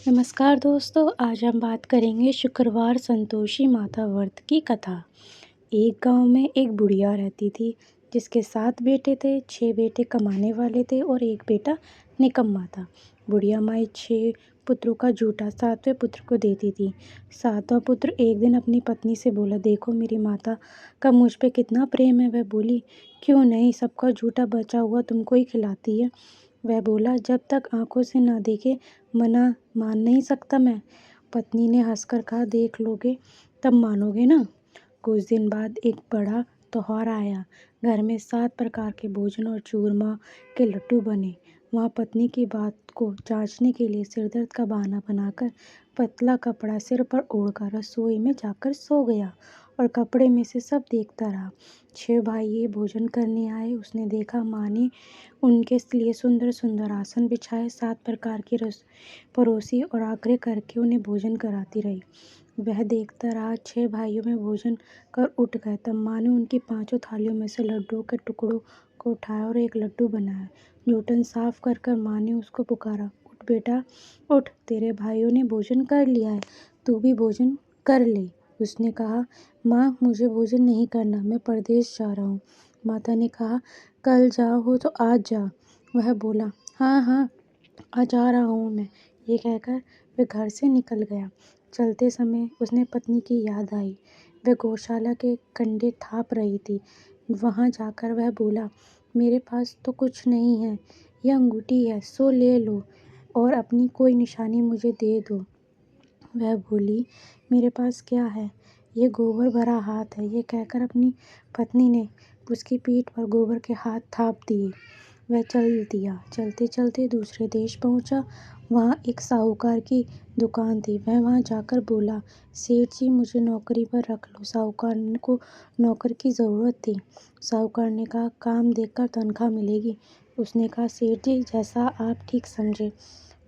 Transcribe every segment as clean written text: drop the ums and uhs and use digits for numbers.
नमस्कार दोस्तों, आज हम बात करेंगे शुक्रवार संतोषी माता व्रत की कथा। एक गांव में एक बुढ़िया रहती थी जिसके 7 बेटे थे। 6 बेटे कमाने वाले थे और एक बेटा निकम्मा था। बुढ़िया माई 6 पुत्रों का झूठा 7वें पुत्र को देती थी। 7वां पुत्र एक दिन अपनी पत्नी से बोला, देखो मेरी माता का मुझ पे कितना प्रेम है। वह बोली, क्यों नहीं, सबका झूठा बचा हुआ तुमको ही खिलाती है। वह बोला, जब तक आंखों से ना देखे मना मान नहीं सकता मैं। पत्नी ने हंसकर कहा, देख लोगे तब मानोगे ना। कुछ दिन बाद एक बड़ा त्योहार आया। घर में 7 प्रकार के भोजन और चूरमा के लड्डू बने। वहाँ पत्नी की बात को जांचने के लिए सिरदर्द का बहाना बनाकर पतला कपड़ा सिर पर ओढ़कर रसोई में जाकर सो गया और कपड़े में से सब देखता रहा। 6 भाई ये भोजन करने आए। उसने देखा माँ ने उनके लिए सुंदर सुंदर आसन बिछाए, 7 प्रकार की रस परोसी और आग्रह करके उन्हें भोजन कराती रही। वह देखता रहा। 6 भाइयों में भोजन कर उठ गए। तब माँ ने उनकी 5 थालियों में से लड्डुओं के टुकड़ों को उठाया और एक लड्डू बनाया। जूठन साफ कर कर माँ ने उसको पुकारा, उठ बेटा उठ, तेरे भाइयों ने भोजन कर लिया है, तू भी भोजन कर ले। उसने कहा, माँ मुझे भोजन नहीं करना, मैं परदेश जा रहा हूँ। माता ने कहा, कल जाओ हो तो आज जा। वह बोला, हाँ हाँ आज आ रहा हूँ मैं। ये कहकर वह घर से निकल गया। चलते समय उसने पत्नी की याद आई। वह गौशाला के कंडे थाप रही थी। वहाँ जाकर वह बोला, मेरे पास तो कुछ नहीं है, यह अंगूठी है, सो ले लो और अपनी कोई निशानी मुझे दे दो। वह बोली, मेरे पास क्या है, ये गोबर भरा हाथ है। ये कहकर अपनी पत्नी ने उसकी पीठ पर गोबर के हाथ थाप दिए। वह चल दिया। चलते चलते दूसरे देश पहुंचा। वहाँ एक साहूकार की दुकान थी। वह वहाँ जाकर बोला, सेठ जी मुझे नौकरी पर रख लो। साहूकार को नौकर की ज़रूरत थी। साहूकार ने कहा, काम देखकर तनख्वाह मिलेगी। उसने कहा, सेठ जी जैसा आप ठीक समझे।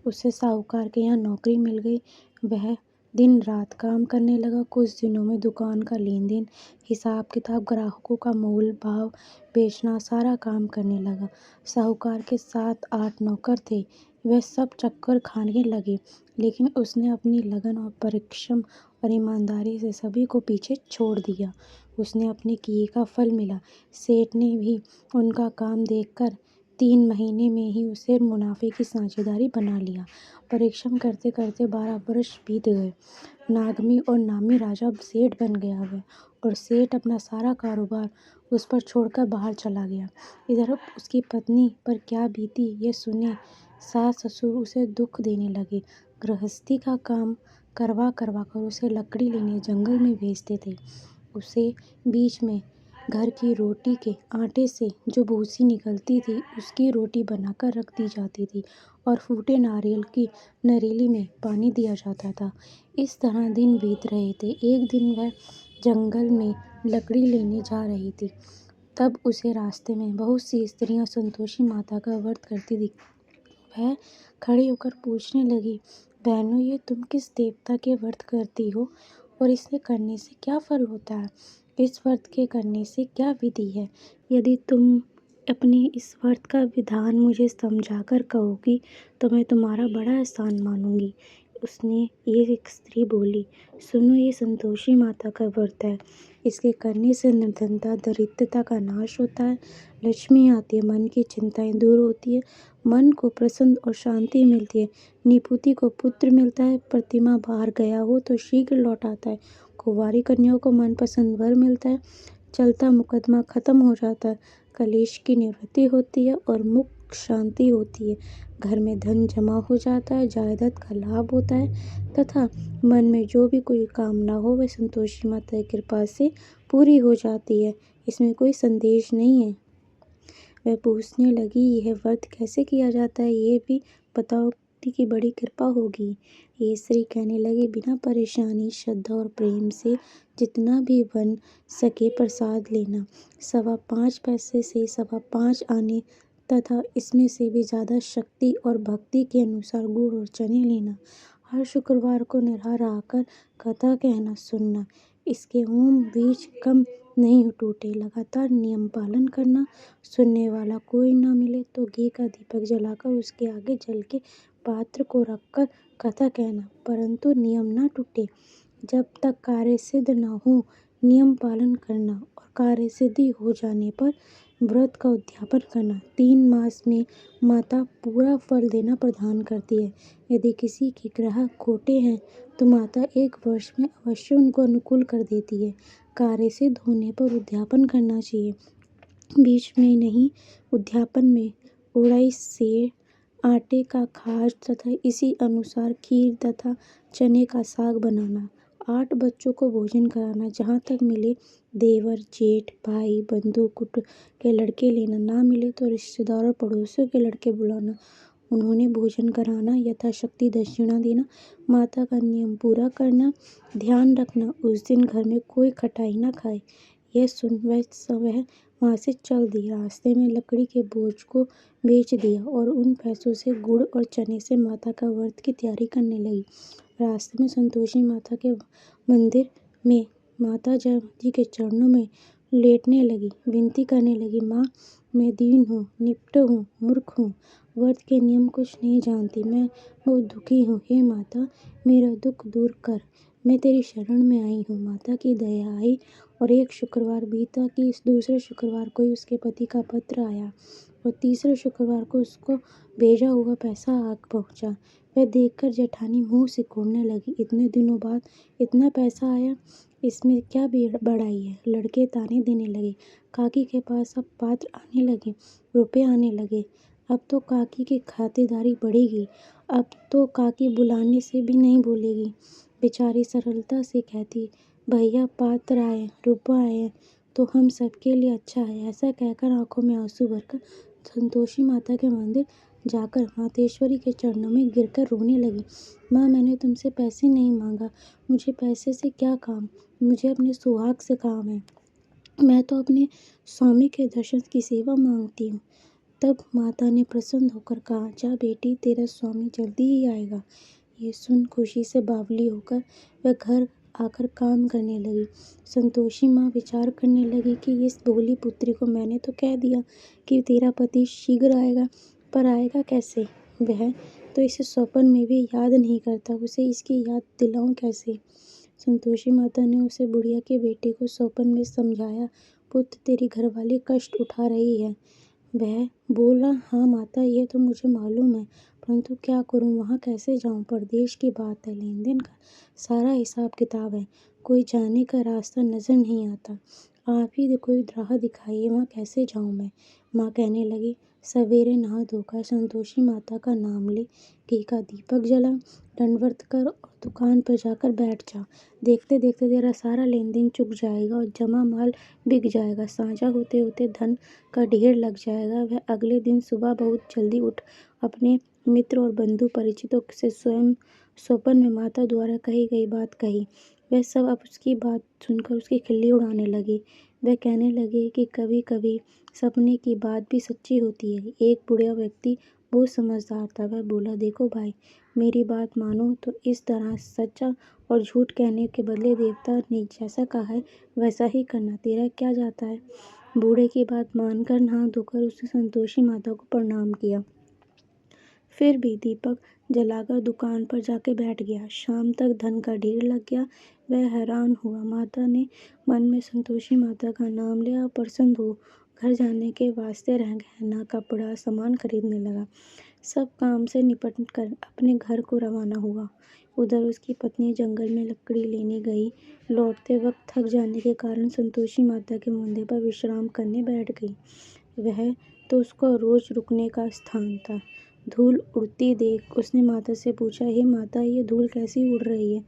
उसे साहूकार के यहाँ नौकरी मिल गई। वह दिन रात काम करने लगा। कुछ दिनों में दुकान का लेन देन, हिसाब किताब, ग्राहकों का मोल भाव, बेचना, सारा काम करने लगा। साहूकार के 7-8 नौकर थे। वह सब चक्कर खाने लगे, लेकिन उसने अपनी लगन और परिश्रम और ईमानदारी से सभी को पीछे छोड़ दिया। उसने अपने किए का फल मिला। सेठ ने भी उनका काम देखकर 3 महीने में ही उसे मुनाफे की साझेदारी बना लिया। परिश्रम करते करते 12 वर्ष बीत गए। नागमी और नामी राजा सेठ बन गया वह, और सेठ अपना सारा कारोबार उस पर छोड़कर बाहर चला गया। इधर उसकी पत्नी पर क्या बीती ये सुने सास ससुर उसे दुख देने लगे। गृहस्थी का काम करवा करवा कर उसे लकड़ी लेने जंगल में भेजते थे। उसे बीच में घर की रोटी के आटे से जो भूसी निकलती थी उसकी रोटी बनाकर रख दी जाती थी और फूटे नारियल की नरीली में पानी दिया जाता था। इस तरह दिन बीत रहे थे। एक दिन वह जंगल में लकड़ी लेने जा रही थी। तब उसे रास्ते में बहुत सी स्त्रियां संतोषी माता का व्रत करती दिखी। वह खड़ी होकर पूछने लगी, बहनों ये तुम किस देवता के व्रत करती हो और इसे करने से क्या फल होता है? इस व्रत के करने से क्या विधि है? यदि तुम अपने इस व्रत का विधान मुझे समझाकर कहोगी तो मैं तुम्हारा बड़ा एहसान मानूंगी। उसने ये एक स्त्री बोली, सुनो ये संतोषी माता का व्रत है। इसके करने से निर्धनता दरिद्रता का नाश होता है, लक्ष्मी आती है, मन की चिंताएं दूर होती है, मन को प्रसन्न और शांति मिलती है, निपुति को पुत्र मिलता है, प्रतिमा बाहर गया हो तो शीघ्र लौट आता है, कुंवारी कन्याओं को मनपसंद वर मिलता है, चलता मुकदमा खत्म हो जाता है, कलेश की निवृत्ति होती है और मुख शांति होती है, घर में धन जमा हो जाता है, जायदाद का लाभ होता है तथा मन में जो भी कोई कामना हो वह संतोषी माता की कृपा से पूरी हो जाती है। इसमें कोई संदेश नहीं है। वह पूछने लगी, यह व्रत कैसे किया जाता है, ये भी बताओ की बड़ी कृपा होगी। ये स्त्री कहने लगी, बिना परेशानी, श्रद्धा और प्रेम से जितना भी बन सके प्रसाद लेना, 5.25 पैसे से 5.25 आने तथा इसमें से भी ज़्यादा शक्ति और भक्ति के अनुसार गुड़ और चने लेना। हर शुक्रवार को निराहार आकर कथा कहना सुनना। इसके होम बीज कम नहीं टूटे। लगातार नियम पालन करना। सुनने वाला कोई ना मिले तो घी का दीपक जलाकर उसके आगे जल के पात्र को रखकर कथा कहना, परंतु नियम न टूटे। जब तक कार्य सिद्ध न हो नियम पालन करना और कार्य सिद्धि हो जाने पर व्रत का उद्यापन करना। 3 मास में माता पूरा फल देना प्रदान करती है। यदि किसी के ग्रह खोटे हैं तो माता 1 वर्ष में अवश्य उनको अनुकूल कर देती है। कार्य सिद्ध होने पर उद्यापन करना चाहिए, बीच में नहीं। उद्यापन में उड़ाई से आटे का खाज तथा इसी अनुसार खीर तथा चने का साग बनाना। 8 बच्चों को भोजन कराना, जहाँ तक मिले देवर, जेठ, भाई, बंधु कुटुंब के लड़के लेना, ना मिले तो रिश्तेदार और पड़ोसियों के लड़के बुलाना, उन्होंने भोजन कराना, यथाशक्ति दक्षिणा देना, माता का नियम पूरा करना। ध्यान रखना उस दिन घर में कोई खटाई न खाए। यह सुन वह वहाँ से चल दी। रास्ते में लकड़ी के बोझ को बेच दिया और उन पैसों से गुड़ और चने से माता का व्रत की तैयारी करने लगी। रास्ते में संतोषी माता के मंदिर में माता जयवती के चरणों में लेटने लगी, विनती करने लगी, माँ मैं दीन हूँ, निपट हूँ, मूर्ख हूँ, व्रत के नियम कुछ नहीं जानती, मैं बहुत दुखी हूँ। हे माता मेरा दुख दूर कर, मैं तेरी शरण में आई हूँ। माता की दया आई और एक शुक्रवार बीता कि इस दूसरे शुक्रवार को ही उसके पति का पत्र आया और तीसरे शुक्रवार को उसको भेजा हुआ पैसा आ पहुँचा। वह देखकर जेठानी मुंह सिकोड़ने लगी, इतने दिनों बाद इतना पैसा आया, इसमें क्या बड़ाई है। लड़के ताने देने लगे, काकी के पास अब पात्र आने लगे, रुपए आने लगे, अब तो काकी की खातिरदारी बढ़ेगी, अब तो काकी बुलाने से भी नहीं बोलेगी। बेचारी सरलता से कहती, भैया पात्र आए, रुपया आए तो हम सबके लिए अच्छा है। ऐसा कहकर आंखों में आंसू भरकर संतोषी माता के मंदिर जाकर मातेश्वरी के चरणों में गिरकर रोने लगी। माँ मैंने तुमसे पैसे नहीं मांगा, मुझे पैसे से क्या काम, मुझे अपने सुहाग से काम है, मैं तो अपने स्वामी के दर्शन की सेवा मांगती हूँ। तब माता ने प्रसन्न होकर कहा, जा बेटी तेरा स्वामी जल्दी ही आएगा। ये सुन खुशी से बावली होकर वह घर आकर काम करने लगी। संतोषी माँ विचार करने लगी कि इस भोली पुत्री को मैंने तो कह दिया कि तेरा पति शीघ्र आएगा, पर आएगा कैसे? वह तो इसे स्वप्न में भी याद नहीं करता, उसे इसकी याद दिलाऊं कैसे? संतोषी माता ने उसे बुढ़िया के बेटे को स्वप्न में समझाया, पुत्र तेरी घरवाली कष्ट उठा रही है। वह बोला, हाँ माता यह तो मुझे मालूम है, परंतु क्या करूं, वहाँ कैसे जाऊं? परदेश की बात है, लेन देन का सारा हिसाब किताब है, कोई जाने का रास्ता नजर नहीं आता, आप ही कोई राह दिखाइए, वहाँ कैसे जाऊं मैं? माँ कहने लगी, सवेरे नहा धोकर संतोषी माता का नाम ले, घी का दीपक जला, दंडवत कर और दुकान पर जाकर बैठ जा। देखते देखते तेरा सारा लेन देन चुक जाएगा और जमा माल बिक जाएगा। साझा होते होते धन का ढेर लग जाएगा। वह अगले दिन सुबह बहुत जल्दी उठ अपने मित्र और बंधु परिचितों से स्वयं स्वप्न में माता द्वारा कही गई बात कही। वह सब अब उसकी बात सुनकर उसकी खिल्ली उड़ाने लगे। वह कहने लगे कि कभी कभी सपने की बात भी सच्ची होती है। एक बुढ़ा व्यक्ति बहुत समझदार था। वह बोला, देखो भाई मेरी बात मानो तो इस तरह सच्चा और झूठ कहने के बदले देवता ने जैसा कहा है वैसा ही करना, तेरा क्या जाता है? बूढ़े की बात मानकर नहा धोकर उसने संतोषी माता को प्रणाम किया, फिर भी दीपक जलाकर दुकान पर जाके बैठ गया। शाम तक धन का ढेर लग गया। वह हैरान हुआ। माता ने मन में संतोषी माता का नाम लिया, प्रसन्न हो घर जाने के वास्ते गहना कपड़ा सामान खरीदने लगा। सब काम से निपट कर अपने घर को रवाना हुआ। उधर उसकी पत्नी जंगल में लकड़ी लेने गई। लौटते वक्त थक जाने के कारण संतोषी माता के मंदिर पर विश्राम करने बैठ गई। वह तो उसका रोज रुकने का स्थान था। धूल उड़ती देख उसने माता से पूछा, हे माता ये धूल कैसी उड़ रही है?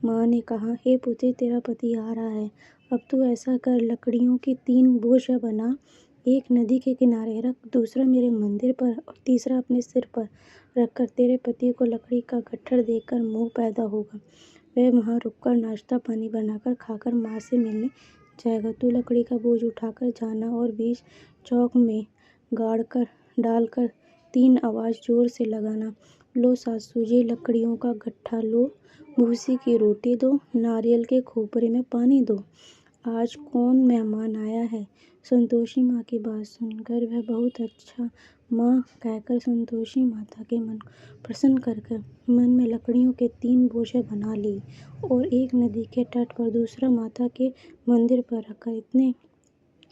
माँ ने कहा, हे पुत्री तेरा पति आ रहा है, अब तू ऐसा कर लकड़ियों की 3 बोझ बना, एक नदी के किनारे रख, दूसरा मेरे मंदिर पर और तीसरा अपने सिर पर रखकर तेरे पति को लकड़ी का गट्ठर देखकर मोह पैदा होगा। वह वहाँ रुककर नाश्ता पानी बनाकर खाकर माँ से मिलने जाएगा। तू लकड़ी का बोझ उठाकर जाना और बीच चौक में गाड़ डालकर 3 आवाज़ जोर से लगाना, लो सासू जी लकड़ियों का गट्ठा लो, भूसी की रोटी दो, नारियल के खोपरे में पानी दो, आज कौन मेहमान आया है? संतोषी माँ की बात सुनकर वह बहुत अच्छा माँ कहकर संतोषी माता के मन को प्रसन्न कर कर मन में लकड़ियों के 3 बोझे बना ली और एक नदी के तट पर दूसरा माता के मंदिर पर रखकर इतने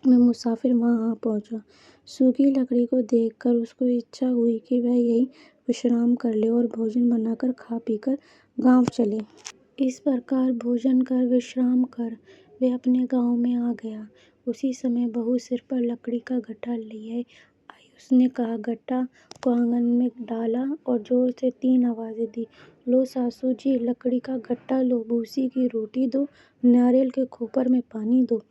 में मुसाफिर वहाँ आ पहुँचा। सूखी लकड़ी को देखकर उसको इच्छा हुई कि वह यहीं विश्राम कर ले और भोजन बनाकर खा पीकर गाँव चले। इस प्रकार भोजन कर विश्राम कर वे अपने गाँव में आ गया। उसी समय बहू सिर पर लकड़ी का गट्ठा लिए आई। उसने कहा, गट्ठा को आंगन में डाला और जोर से 3 आवाज़ें दी। लो सासू जी, लकड़ी का गट्ठा लो, भूसी की रोटी दो, नारियल के खोपर में पानी दो।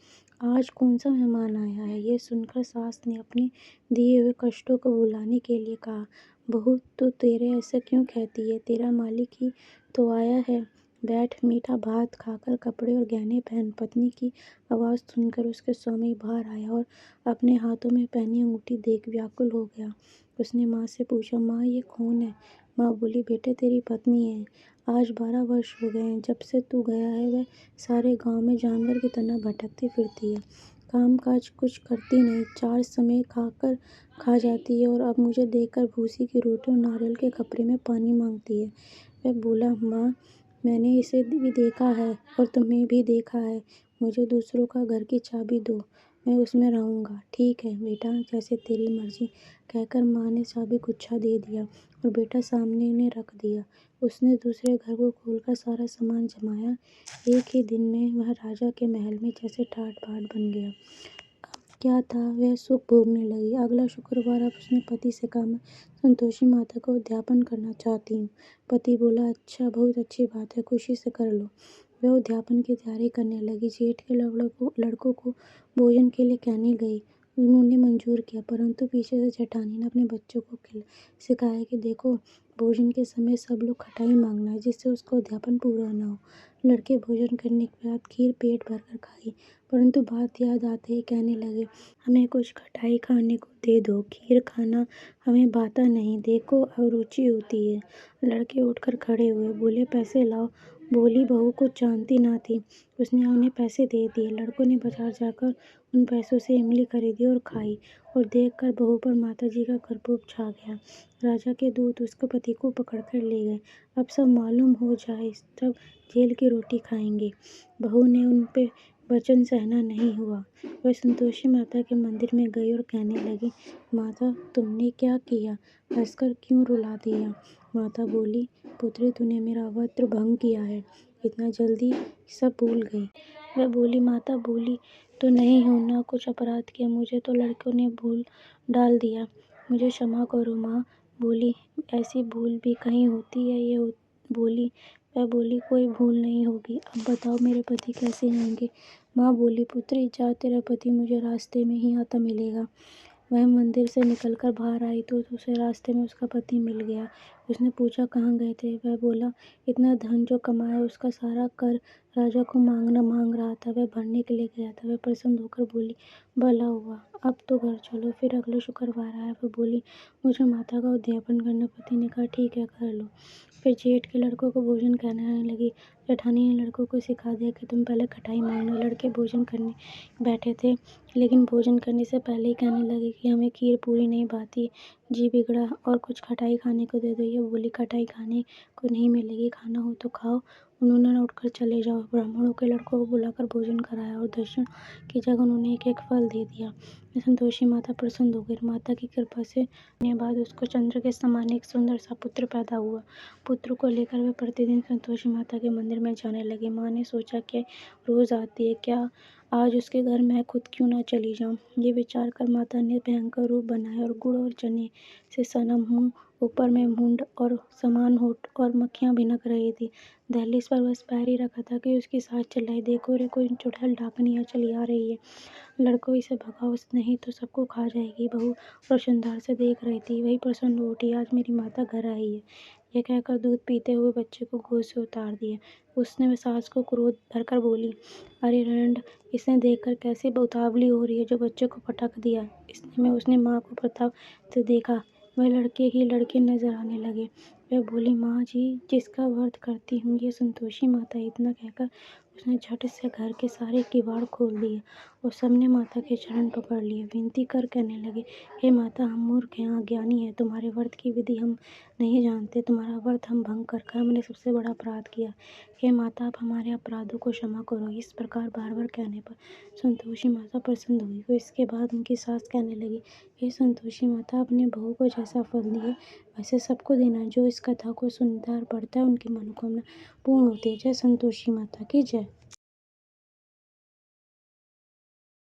आज कौन सा मेहमान आया है? ये सुनकर सास ने अपने दिए हुए कष्टों को भुलाने के लिए कहा, बहू तू तेरे ऐसा क्यों कहती है? तेरा मालिक ही तो आया है। बैठ, मीठा भात खाकर कपड़े और गहने पहन। पत्नी की आवाज़ सुनकर उसके स्वामी बाहर आया और अपने हाथों में पहनी अंगूठी देख व्याकुल हो गया। उसने माँ से पूछा, माँ ये कौन है? माँ बोली, बेटे तेरी पत्नी है। आज 12 वर्ष हो गए हैं जब से तू गया है। वह सारे गांव में जानवर की तरह भटकती फिरती है, काम काज कुछ करती नहीं, 4 समय खा जाती है और अब मुझे देखकर भूसी की रोटी और नारियल के कपड़े में पानी मांगती है। वह बोला, माँ मैंने इसे भी देखा है और तुम्हें भी देखा है। मुझे दूसरों का घर की चाबी दो, मैं उसमें रहूँगा। ठीक है बेटा, जैसे तेरी मर्जी, कहकर माँ ने चाबी गुच्छा दे दिया और बेटा सामने ने रख दिया। उसने दूसरे घर को खोलकर सारा सामान जमाया। एक ही दिन में वह राजा के महल में जैसे ठाट बाट बन गया। क्या था, वह सुख भोगने लगी। अगला शुक्रवार अब उसने पति से कहा, मैं संतोषी माता को उद्यापन करना चाहती हूँ। पति बोला, अच्छा, बहुत अच्छी बात है, खुशी से कर लो। वह उद्यापन की तैयारी करने लगी। जेठ के लड़कों को भोजन के लिए कहने गई। उन्होंने मंजूर किया, परंतु पीछे से जेठानी ने अपने बच्चों को सिखाया कि देखो, भोजन के समय सब लोग खटाई मांगना है, जिससे उसका उद्यापन पूरा ना हो। लड़के भोजन करने के बाद खीर पेट भरकर खाई, परंतु बात याद आते ही कहने लगे, हमें कुछ खटाई खाने को दे दो, खीर खाना हमें भाता नहीं, देखो अरुचि होती है। लड़के उठकर खड़े हुए, बोले, पैसे लाओ। बोली बहू कुछ जानती ना थी, उसने उन्हें पैसे दे दिए। लड़कों ने बाजार जाकर उन पैसों से इमली खरीदी और खाई और देखकर बहू पर माताजी का प्रकोप छा गया। राजा के दूत उसके पति को पकड़कर ले गए। अब सब मालूम हो जाए तब जेल की रोटी खाएंगे। बहू ने उन पे वचन सहना नहीं हुआ। वह संतोषी माता के मंदिर में गई और कहने लगी, माता तुमने क्या किया? हंसकर क्यों रुला दिया? माता बोली, पुत्री तूने मेरा वज्र भंग किया है, इतना जल्दी सब भूल गई। वह बोली, माता भूली तो नहीं हूँ, ना कुछ अपराध किया, मुझे तो लड़कों ने भूल डाल दिया, मुझे क्षमा करो। माँ बोली, ऐसी भूल भी कहीं होती है? वह बोली, कोई भूल नहीं होगी। अब बताओ मेरे पति कैसे आएंगे? माँ बोली, पुत्री जा, तेरा पति मुझे रास्ते में ही आता मिलेगा। वह मंदिर से निकलकर बाहर आई तो उसे रास्ते में उसका पति मिल गया। उसने पूछा, कहाँ गए थे? वह बोला, इतना धन जो कमाया उसका सारा कर राजा को मांग रहा था, वह भरने के लिए गया था। वह प्रसन्न होकर बोली, भला हुआ, अब तो घर चलो। फिर अगले शुक्रवार आया। वह बोली, मुझे माता का उद्यापन करना। पति ने कहा, ठीक है, कर लो। फिर जेठ के लड़कों को भोजन कराने लगी। जेठानी ने लड़कों को सिखा दिया कि तुम पहले खटाई मांगना। लड़के भोजन करने बैठे थे, लेकिन भोजन करने से पहले ही कहने लगे कि हमें खीर पूरी नहीं भाती, जी बिगड़ा, और कुछ खटाई खाने को दे दो। ये बोली, खटाई खाने को नहीं मिलेगी, खाना हो तो खाओ, उन्होंने उठकर चले जाओ। ब्राह्मणों के लड़कों को बुलाकर भोजन कराया और दर्शन की जगह उन्होंने एक एक फल दे दिया। संतोषी माता प्रसन्न हो गई। माता की कृपा से बाद उसको चंद्र के समान एक सुंदर सा पुत्र पैदा हुआ। पुत्र को लेकर वे प्रतिदिन संतोषी माता के मंदिर में जाने लगे। माँ ने सोचा कि रोज आती है, क्या आज उसके घर मैं खुद क्यों ना चली जाऊं। ये विचार कर माता ने भयंकर रूप बनाया और गुड़ और चने से सना मुंह, ऊपर में मुंड और समान होठ और मक्खियां भिनक रही थी। दहलीज पर बस पैर ही रखा था कि उसकी सास चिल्लाई, देखो रे, कोई चुड़ैल डाकनिया चली आ रही है, लड़कों इसे भगाओ, नहीं तो सबको खा जाएगी। बहू रोशनदार से देख रही थी, वही प्रसन्न हो उठी, आज मेरी माता घर आई है। यह कहकर दूध पीते हुए बच्चे को गोद से उतार दिया। उसने सास को क्रोध भरकर बोली, अरे रंड, इसे देखकर कैसी उतावली हो रही है जो बच्चे को पटक दिया। इसने में उसने माँ को प्रताप से देखा, वह लड़के ही लड़के नजर आने लगे। वह बोली, माँ जी, जिसका व्रत करती हूँ ये संतोषी माता। इतना कहकर उसने झट से घर के सारे किवाड़ खोल दिए और सबने माता के चरण पकड़ लिए। विनती कर कहने लगे, हे माता, हम मूर्ख हैं, अज्ञानी हैं, तुम्हारे व्रत की विधि हम नहीं जानते। तुम्हारा व्रत हम भंग कर हमने सबसे बड़ा अपराध किया। हे माता, आप हमारे अपराधों को क्षमा करो। इस प्रकार बार बार कहने पर संतोषी माता प्रसन्न हुई। फिर इसके बाद उनकी सास कहने लगी, हे संतोषी माता, अपने बहू को जैसा फल दिए वैसे सबको देना। जो इस कथा को सुनता और पढ़ता है उनकी मनोकामना पूर्ण होती है। जय संतोषी माता की जय।